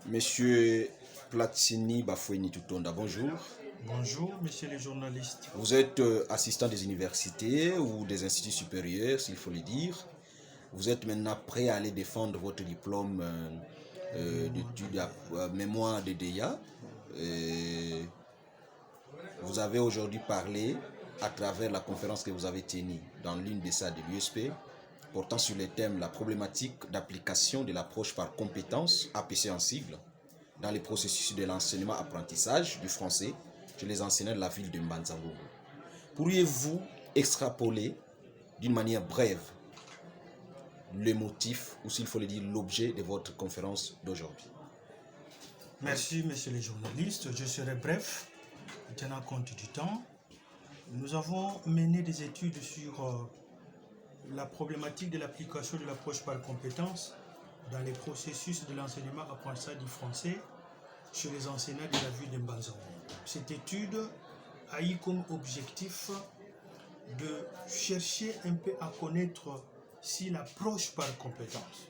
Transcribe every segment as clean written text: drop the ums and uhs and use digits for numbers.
Monsieur Platini Bafoueni Tutonda, bonjour. Bonjour, messieurs les journalistes. Vous êtes assistant des universités ou des instituts supérieurs, s'il faut le dire. Vous êtes maintenant prêt à aller défendre votre diplôme d'études à mémoire de DEA. Vous avez aujourd'hui parlé à travers la conférence que vous avez tenue dans l'une des salles de l'USP, portant sur les thèmes la problématique d'application de l'approche par compétences, APC en sigle, dans les processus de l'enseignement-apprentissage du français chez les enseignants de la ville de Mbanzangogo. Pourriez-vous extrapoler d'une manière brève le motif, ou s'il faut le dire, l'objet de votre conférence d'aujourd'hui? Merci, messieurs les journalistes. Je serai bref, tenant compte du temps. Nous avons mené des études sur la problématique de l'application de l'approche par compétences dans les processus de l'enseignement-apprentissage du français chez les enseignants de la ville de Mbanzangogo. Cette étude a eu comme objectif de chercher un peu à connaître si l'approche par compétences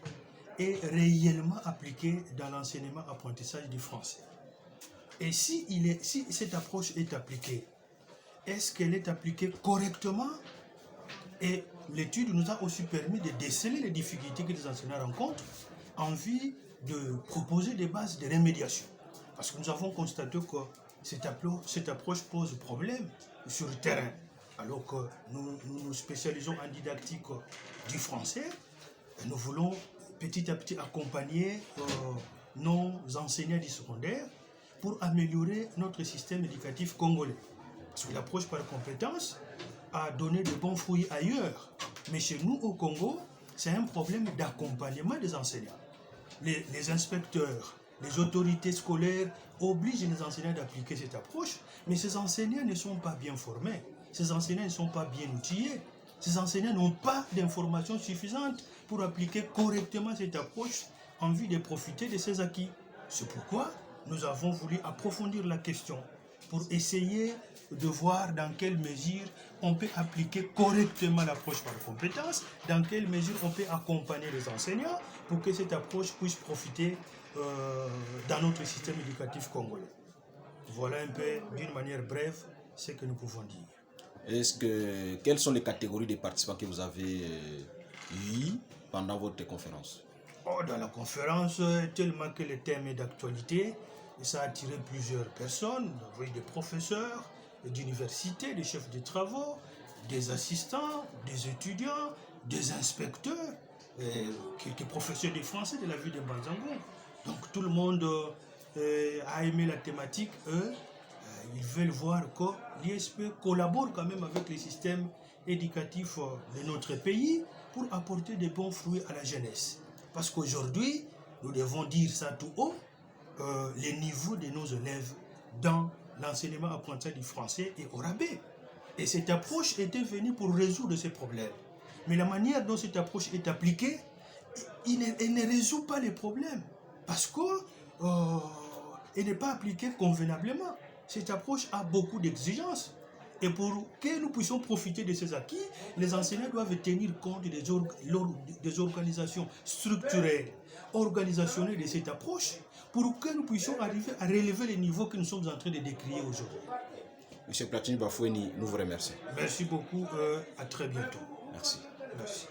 est réellement appliquée dans l'enseignement-apprentissage du français. Et si cette approche est appliquée, est-ce qu'elle est appliquée correctement? Et l'étude nous a aussi permis de déceler les difficultés que les enseignants rencontrent en vue de proposer des bases de rémédiation. Parce que nous avons constaté que cette approche pose problème sur le terrain. Alors que nous nous spécialisons en didactique du français, et nous voulons petit à petit accompagner nos enseignants du secondaire pour améliorer notre système éducatif congolais. Parce que l'approche par compétence a donné de bons fruits ailleurs. Mais chez nous, au Congo, c'est un problème d'accompagnement des enseignants. Les inspecteurs, les autorités scolaires obligent les enseignants d'appliquer cette approche, mais ces enseignants ne sont pas bien formés. Ces enseignants ne sont pas bien outillés. Ces enseignants n'ont pas d'informations suffisantes pour appliquer correctement cette approche en vue de profiter de ces acquis. C'est pourquoi nous avons voulu approfondir la question pour essayer de voir dans quelle mesure on peut appliquer correctement l'approche par compétence, dans quelle mesure on peut accompagner les enseignants pour que cette approche puisse profiter dans notre système éducatif congolais. Voilà un peu, d'une manière brève, ce que nous pouvons dire. Quelles sont les catégories de participants que vous avez eues pendant votre conférence? Dans la conférence, tellement que le thème est d'actualité, ça a attiré plusieurs personnes, des professeurs d'université, des chefs de travaux, des assistants, des étudiants, des inspecteurs, quelques professeurs de français de la ville de Mbanzangogo. Donc tout le monde a aimé la thématique. Ils veulent voir que l'ISP collabore quand même avec le système éducatif de notre pays pour apporter de bons fruits à la jeunesse. Parce qu'aujourd'hui, nous devons dire ça tout haut, les niveaux de nos élèves dans l'enseignement-apprentissage du français est au rabais. Et cette approche était venue pour résoudre ces problèmes. Mais la manière dont cette approche est appliquée, elle ne résout pas les problèmes. Parce qu'elle n'est pas appliquée convenablement. Cette approche a beaucoup d'exigences. Et pour que nous puissions profiter de ces acquis, les enseignants doivent tenir compte des organisations structurelles, organisationnelles de cette approche, pour que nous puissions arriver à relever les niveaux que nous sommes en train de décrire aujourd'hui. Monsieur Platini Bafoueni, nous vous remercions. Merci beaucoup, à très bientôt. Merci. Merci.